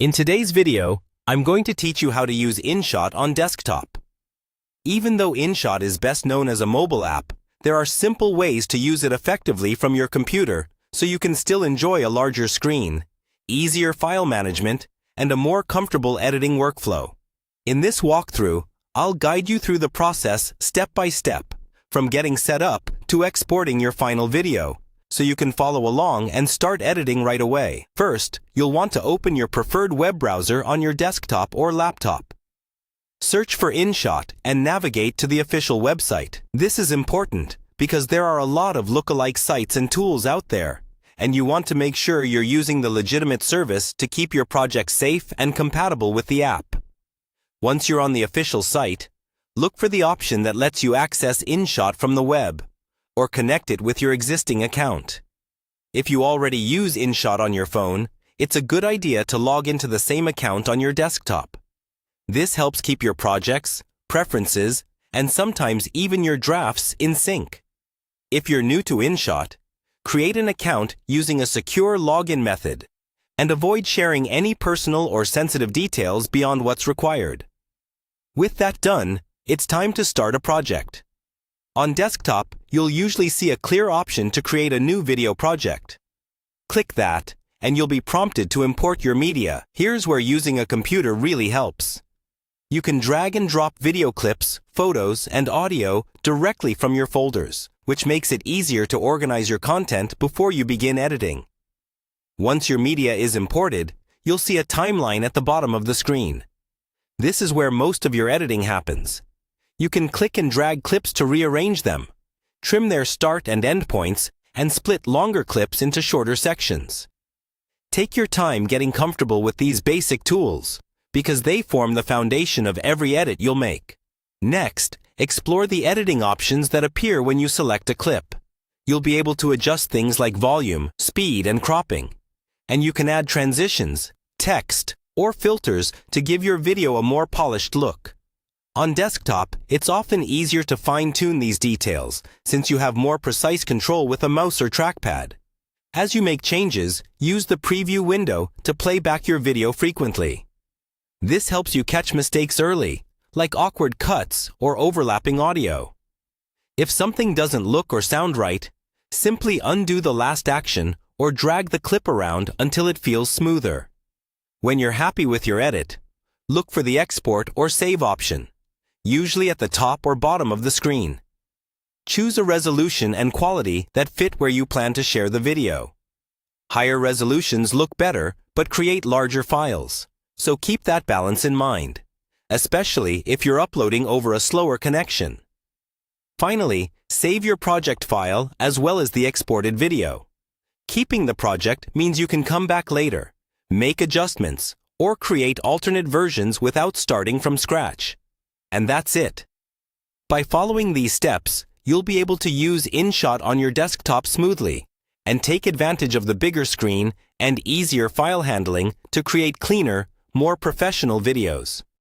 In today's video, I'm going to teach you how to use InShot on desktop. Even though InShot is best known as a mobile app, there are simple ways to use it effectively from your computer so you can still enjoy a larger screen, easier file management, and a more comfortable editing workflow. In this walkthrough, I'll guide you through the process step by step, from getting set up to exporting your final video, so you can follow along and start editing right away. First, you'll want to open your preferred web browser on your desktop or laptop. Search for InShot and navigate to the official website. This is important because there are a lot of lookalike sites and tools out there, and you want to make sure you're using the legitimate service to keep your project safe and compatible with the app. Once you're on the official site, look for the option that lets you access InShot from the web, or connect it with your existing account. If you already use InShot on your phone, it's a good idea to log into the same account on your desktop. This helps keep your projects, preferences, and sometimes even your drafts in sync. If you're new to InShot, create an account using a secure login method, and avoid sharing any personal or sensitive details beyond what's required. With that done, it's time to start a project. On desktop, you'll usually see a clear option to create a new video project. Click that, and you'll be prompted to import your media. Here's where using a computer really helps. You can drag and drop video clips, photos, and audio directly from your folders, which makes it easier to organize your content before you begin editing. Once your media is imported, you'll see a timeline at the bottom of the screen. This is where most of your editing happens. You can click and drag clips to rearrange them, trim their start and end points, and split longer clips into shorter sections. Take your time getting comfortable with these basic tools, because they form the foundation of every edit you'll make. Next, explore the editing options that appear when you select a clip. You'll be able to adjust things like volume, speed, and cropping. And you can add transitions, text, or filters to give your video a more polished look. On desktop, it's often easier to fine-tune these details since you have more precise control with a mouse or trackpad. As you make changes, use the preview window to play back your video frequently. This helps you catch mistakes early, like awkward cuts or overlapping audio. If something doesn't look or sound right, simply undo the last action or drag the clip around until it feels smoother. When you're happy with your edit, look for the export or save option, usually at the top or bottom of the screen. Choose a resolution and quality that fit where you plan to share the video. Higher resolutions look better but create larger files, so keep that balance in mind, especially if you're uploading over a slower connection. Finally, save your project file as well as the exported video. Keeping the project means you can come back later, make adjustments, or create alternate versions without starting from scratch. And that's it. By following these steps, you'll be able to use InShot on your desktop smoothly and take advantage of the bigger screen and easier file handling to create cleaner, more professional videos.